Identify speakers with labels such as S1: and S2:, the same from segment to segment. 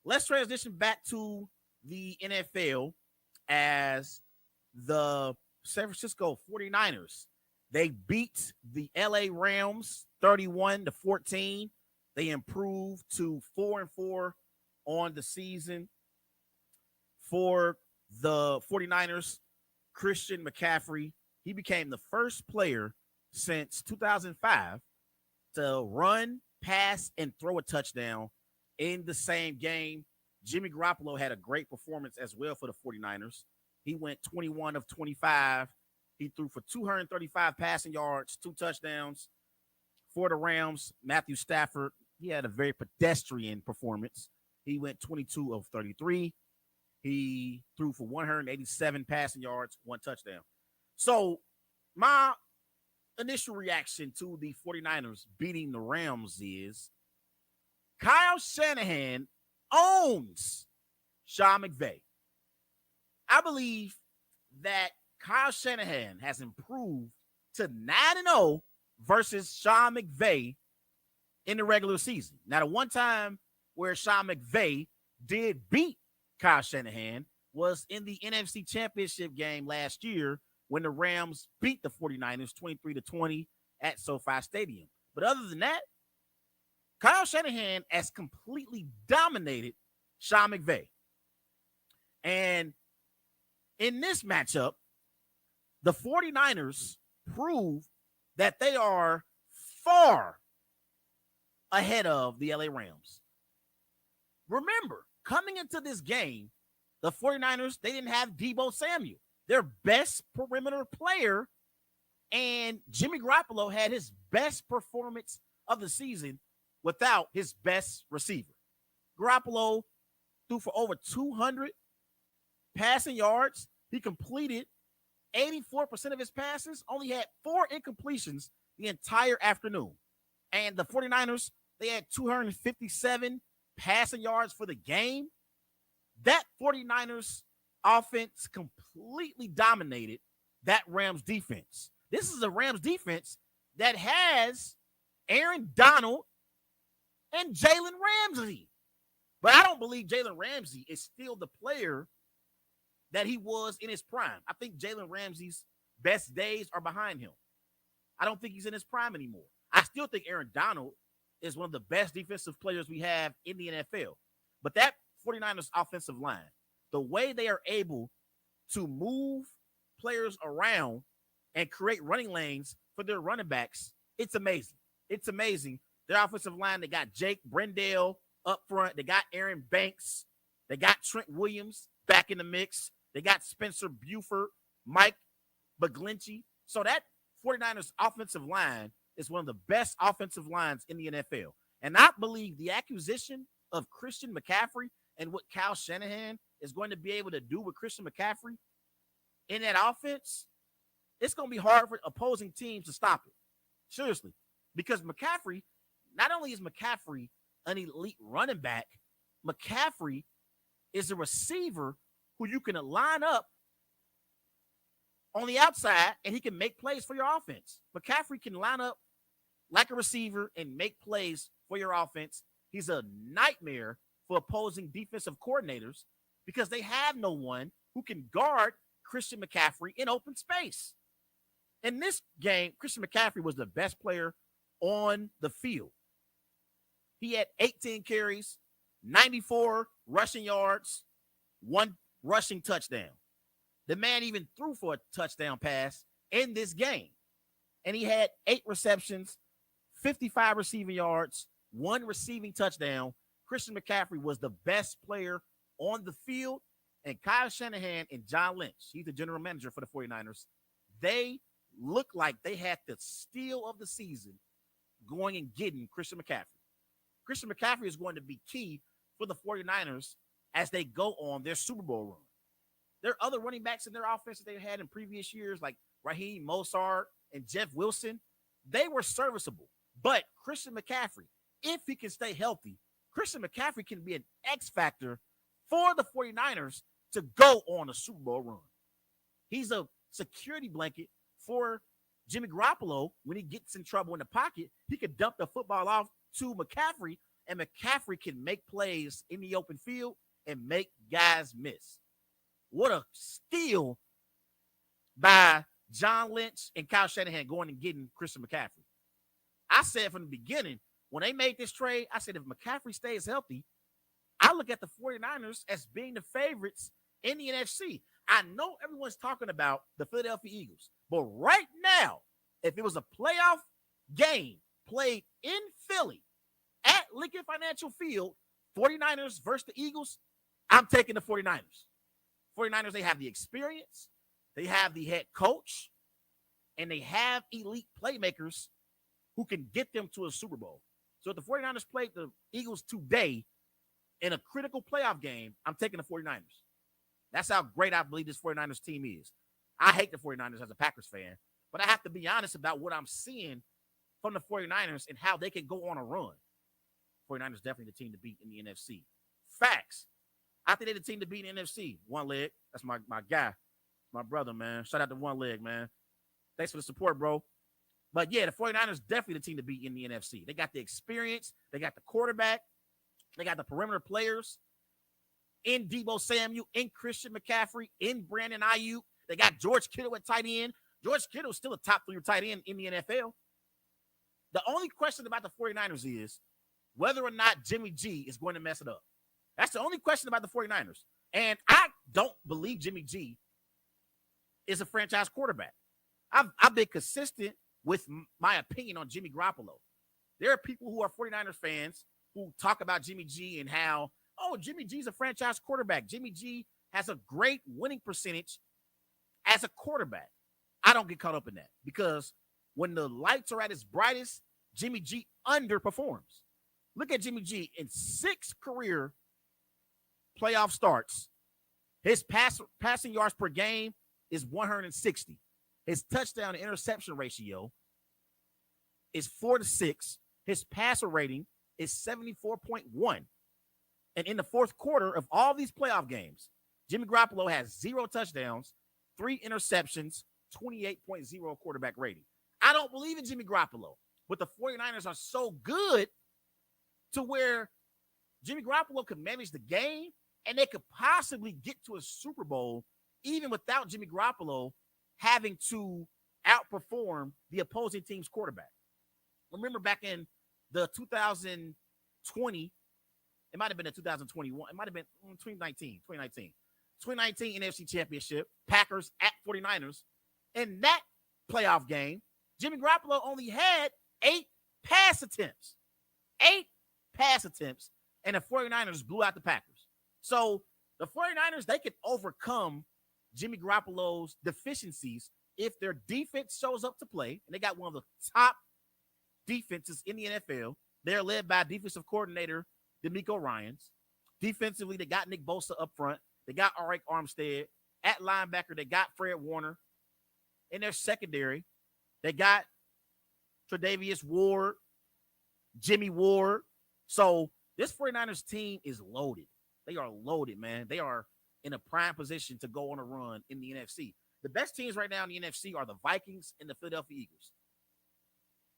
S1: let's transition back to the NFL as the San Francisco 49ers. They beat the LA Rams 31-14. They improved to 4-4 on the season for the 49ers. Christian McCaffrey, he became the first player since 2005 to run, pass, and throw a touchdown in the same game. Jimmy Garoppolo had a great performance as well for the 49ers. He went 21 of 25. He threw for 235 passing yards, 2 touchdowns. For the Rams, Matthew Stafford, he had a very pedestrian performance. He went 22 of 33. He threw for 187 passing yards, 1 touchdown. So my initial reaction to the 49ers beating the Rams is Kyle Shanahan owns Sean McVay. I believe that Kyle Shanahan has improved to 9-0 versus Sean McVay in the regular season. Now, the one time where Sean McVay did beat Kyle Shanahan was in the NFC Championship game last year when the Rams beat the 49ers 23-20 at SoFi Stadium. But other than that, Kyle Shanahan has completely dominated Sean McVay. And in this matchup, the 49ers prove that they are far ahead of the LA Rams. Remember, coming into this game, the 49ers, they didn't have Deebo Samuel, their best perimeter player, and Jimmy Garoppolo had his best performance of the season without his best receiver. Garoppolo threw for over 200 passing yards. He completed 84% of his passes, only had 4 incompletions the entire afternoon. And the 49ers, they had 257 passing yards for the game. That 49ers offense completely dominated that Rams defense. This is a Rams defense that has Aaron Donald and Jalen Ramsey. But I don't believe Jalen Ramsey is still the player that he was in his prime. I think Jalen Ramsey's best days are behind him. I don't think he's in his prime anymore. I still think Aaron Donald is one of the best defensive players we have in the NFL. But that 49ers offensive line, the way they are able to move players around and create running lanes for their running backs, it's amazing. It's amazing. Their offensive line, they got Jake Brendale up front. They got Aaron Banks. They got Trent Williams back in the mix. They got Spencer Buford, Mike Baglinci. So that 49ers offensive line is one of the best offensive lines in the NFL. And I believe the acquisition of Christian McCaffrey and what Kyle Shanahan is going to be able to do with Christian McCaffrey in that offense, it's going to be hard for opposing teams to stop it. Seriously. Because McCaffrey, not only is McCaffrey an elite running back, McCaffrey is a receiver who you can line up on the outside and he can make plays for your offense. McCaffrey can line up like a receiver and make plays for your offense. He's a nightmare for opposing defensive coordinators because they have no one who can guard Christian McCaffrey in open space. In this game, Christian McCaffrey was the best player on the field. He had 18 carries, 94 rushing yards, 1 rushing touchdown. The man even threw for a touchdown pass in this game. And he had 8 receptions, 55 receiving yards, 1 receiving touchdown. Christian McCaffrey was the best player on the field. And Kyle Shanahan and John Lynch, he's the general manager for the 49ers, they look like they had the steal of the season going and getting Christian McCaffrey. Christian McCaffrey is going to be key for the 49ers as they go on their Super Bowl run. There are other running backs in their offense that they had in previous years, like Raheem Mostert and Jeff Wilson. They were serviceable. But Christian McCaffrey, if he can stay healthy, Christian McCaffrey can be an X factor for the 49ers to go on a Super Bowl run. He's a security blanket for Jimmy Garoppolo. When he gets in trouble in the pocket, he could dump the football off to McCaffrey, and McCaffrey can make plays in the open field and make guys miss. What a steal by John Lynch and Kyle Shanahan going and getting Christian McCaffrey. I said from the beginning, when they made this trade, I said if McCaffrey stays healthy, I look at the 49ers as being the favorites in the NFC. I know everyone's talking about the Philadelphia Eagles, but right now, if it was a playoff game played in Philly at Lincoln Financial Field, 49ers versus the Eagles, I'm taking the 49ers. 49ers, they have the experience, they have the head coach, and they have elite playmakers who can get them to a Super Bowl. So if the 49ers played the Eagles today in a critical playoff game, I'm taking the 49ers. That's how great I believe this 49ers team is. I hate the 49ers as a Packers fan, but I have to be honest about what I'm seeing from the 49ers and how they can go on a run. 49ers definitely the team to beat in the NFC. Facts. I think they're the team to beat in the NFC. One Leg. That's my guy. My brother, man. Shout out to One Leg, man. Thanks for the support, bro. But yeah, the 49ers definitely the team to beat in the NFC. They got the experience. They got the quarterback. They got the perimeter players in Deebo Samuel, in Christian McCaffrey, in Brandon Ayuk. They got George Kittle at tight end. George Kittle is still a top 3 tight end in the NFL. The only question about the 49ers is whether or not Jimmy G is going to mess it up. That's the only question about the 49ers. And I don't believe Jimmy G is a franchise quarterback. I've been consistent with my opinion on Jimmy Garoppolo. There are people who are 49ers fans who talk about Jimmy G and how, oh, Jimmy G's a franchise quarterback. Jimmy G has a great winning percentage as a quarterback. I don't get caught up in that because when the lights are at its brightest, Jimmy G underperforms. Look at Jimmy G in 6 career playoff starts. His passing yards per game is 160. His touchdown to interception ratio is 4-6. His passer rating is 74.1. And in the fourth quarter of all these playoff games, Jimmy Garoppolo has 0 touchdowns, 3 interceptions, 28.0 quarterback rating. I don't believe in Jimmy Garoppolo, but the 49ers are so good to where Jimmy Garoppolo could manage the game and they could possibly get to a Super Bowl even without Jimmy Garoppolo having to outperform the opposing team's quarterback. Remember back in the 2020, it might have been the 2021, it might have been 2019 NFC Championship, Packers at 49ers. In that playoff game, Jimmy Garoppolo only had 8 pass attempts. 8 pass attempts, and the 49ers blew out the Packers. So the 49ers, they could overcome Jimmy Garoppolo's deficiencies if their defense shows up to play, and they got one of the top defenses in the NFL. They're led by defensive coordinator DeMeco Ryans. Defensively, they got Nick Bosa up front. They got Arik Armstead. At linebacker, they got Fred Warner. In their secondary, they got Tre'Davious Ward, Jimmy Ward. So this 49ers team is loaded. They are loaded, man. They are in a prime position to go on a run in the NFC. The best teams right now in the NFC are the Vikings and the Philadelphia Eagles.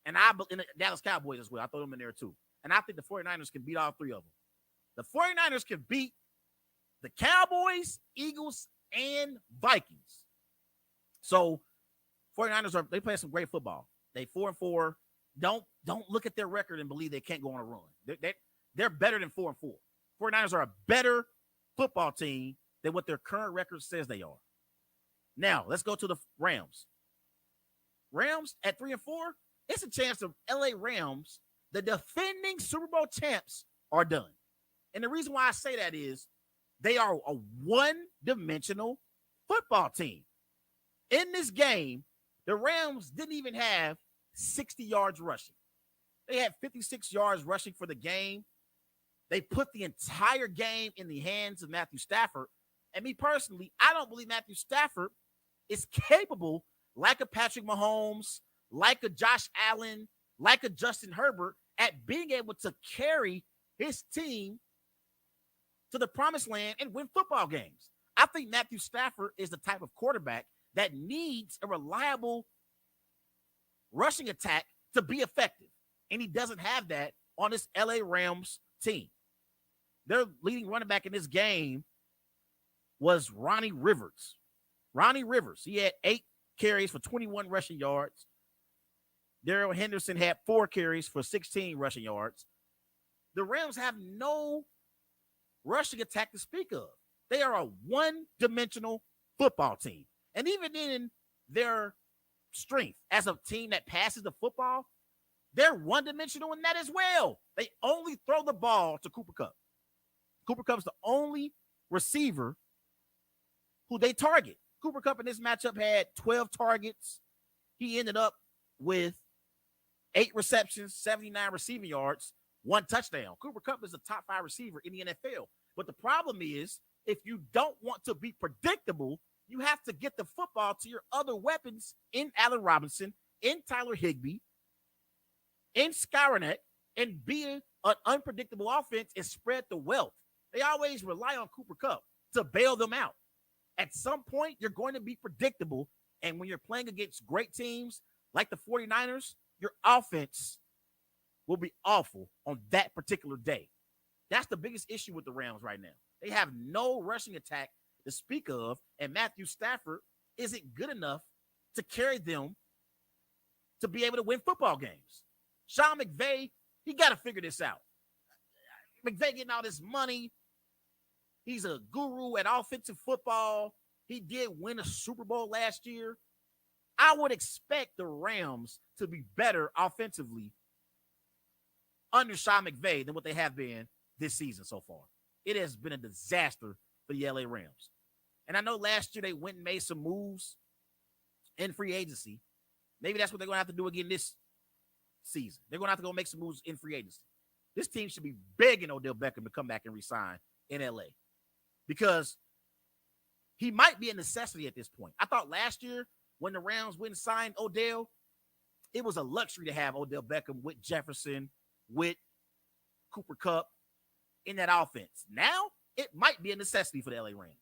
S1: And the Dallas Cowboys as well. I throw them in there too. And I think the 49ers can beat all 3 of them. The 49ers can beat the Cowboys, Eagles, and Vikings. So 49ers they play some great football. They 4-4. Don't look at their record and believe they can't go on a run. They're better than 4-4. 49ers are a better football team than what their current record says they are. Now, let's go to the Rams. Rams at 3-4, it's a chance of LA Rams, the defending Super Bowl champs, are done. And the reason why I say that is they are a one-dimensional football team. In this game, the Rams didn't even have 60 yards rushing. They had 56 yards rushing for the game. They put the entire game in the hands of Matthew Stafford. And me personally, I don't believe Matthew Stafford is capable, like a Patrick Mahomes, like a Josh Allen, like a Justin Herbert, at being able to carry his team to the promised land and win football games. I think Matthew Stafford is the type of quarterback that needs a reliable rushing attack to be effective. And he doesn't have that on this LA Rams team. Their leading running back in this game was Ronnie Rivers. Ronnie Rivers, he had 8 carries for 21 rushing yards. Darrell Henderson had 4 carries for 16 rushing yards. The Rams have no rushing attack to speak of. They are a one-dimensional football team. And even in their strength as a team that passes the football, they're one-dimensional in that as well. They only throw the ball to Cooper Kupp. Cooper Kupp's the only receiver who they target. Cooper Kupp in this matchup had 12 targets. He ended up with 8 receptions, 79 receiving yards, 1 touchdown. Cooper Kupp is a top 5 receiver in the NFL. But the problem is, if you don't want to be predictable, you have to get the football to your other weapons in Allen Robinson, in Tyler Higbee, in Skowronek, and be an unpredictable offense and spread the wealth. They always rely on Cooper Kupp to bail them out. At some point, you're going to be predictable. And when you're playing against great teams like the 49ers, your offense will be awful on that particular day. That's the biggest issue with the Rams right now. They have no rushing attack to speak of, and Matthew Stafford isn't good enough to carry them to be able to win football games. Sean McVay, he got to figure this out. McVay getting all this money. He's a guru at offensive football. He did win a Super Bowl last year. I would expect the Rams to be better offensively under Sean McVay than what they have been this season so far. It has been a disaster for the LA Rams. And I know last year they went and made some moves in free agency. Maybe that's what they're going to have to do again this season. They're going to have to go make some moves in free agency. This team should be begging Odell Beckham to come back and resign in LA because he might be a necessity at this point. I thought last year when the Rams went and signed Odell, it was a luxury to have Odell Beckham with Jefferson, with Cooper Kupp in that offense. Now, it might be a necessity for the LA Rams.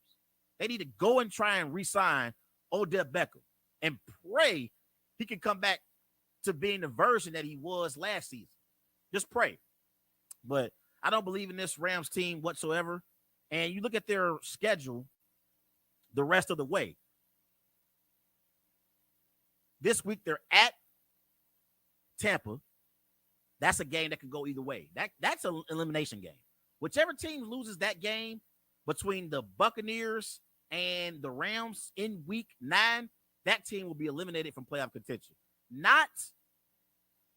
S1: They need to go and try and re-sign Odell Beckham and pray he can come back to being the version that he was last season. Just pray. But I don't believe in this Rams team whatsoever. And you look at their schedule the rest of the way. This week, they're at Tampa. That's a game that can go either way. That's an elimination game. Whichever team loses that game between the Buccaneers and the Rams in week 9, that team will be eliminated from playoff contention. Not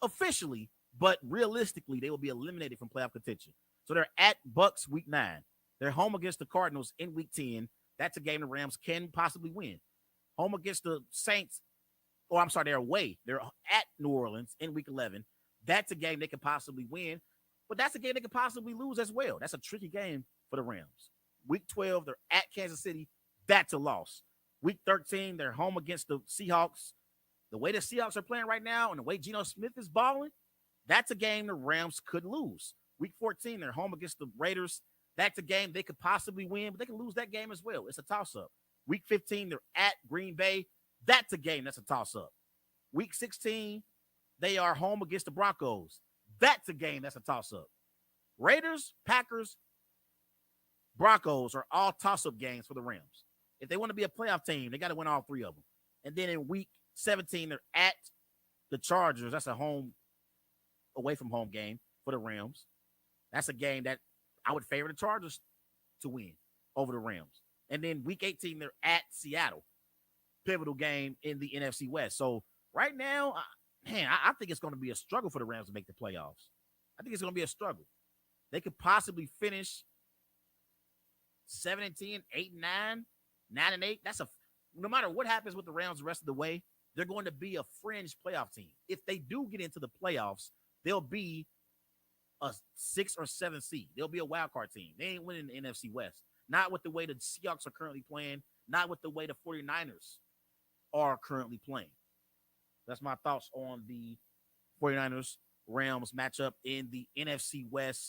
S1: officially, but realistically, they will be eliminated from playoff contention. So they're at Bucs week 9. They're home against the Cardinals in week 10. That's a game the Rams can possibly win. Home against the Saints. Oh, I'm sorry, they're away. They're at New Orleans in week 11. That's a game they could possibly win, but that's a game they could possibly lose as well. That's a tricky game for the Rams. Week 12, they're at Kansas City. That's a loss. Week 13, they're home against the Seahawks. The way the Seahawks are playing right now and the way Geno Smith is balling, that's a game the Rams could lose. Week 14, they're home against the Raiders. That's a game they could possibly win, but they can lose that game as well. It's a toss-up. Week 15, they're at Green Bay. That's a game that's a toss-up. Week 16, they are home against the Broncos. That's a game that's a toss-up. Raiders, Packers, Broncos are all toss-up games for the Rams. If they want to be a playoff team, they got to win all 3 of them. And then in week 17, they're at the Chargers. That's a home, away from home game for the Rams. That's a game that I would favor the Chargers to win over the Rams. And then week 18, they're at Seattle. Pivotal game in the NFC West. So right now, I think it's going to be a struggle for the Rams to make the playoffs. I think it's going to be a struggle. They could possibly finish 7-10, 8-9, 9-8. That's no matter what happens with the Rams the rest of the way, they're going to be a fringe playoff team. If they do get into the playoffs, they'll be a 6 or 7 seed. They'll be a wild card team. They ain't winning the NFC West. Not with the way the Seahawks are currently playing. Not with the way the 49ers are currently playing. That's my thoughts on the 49ers Rams matchup in the NFC West.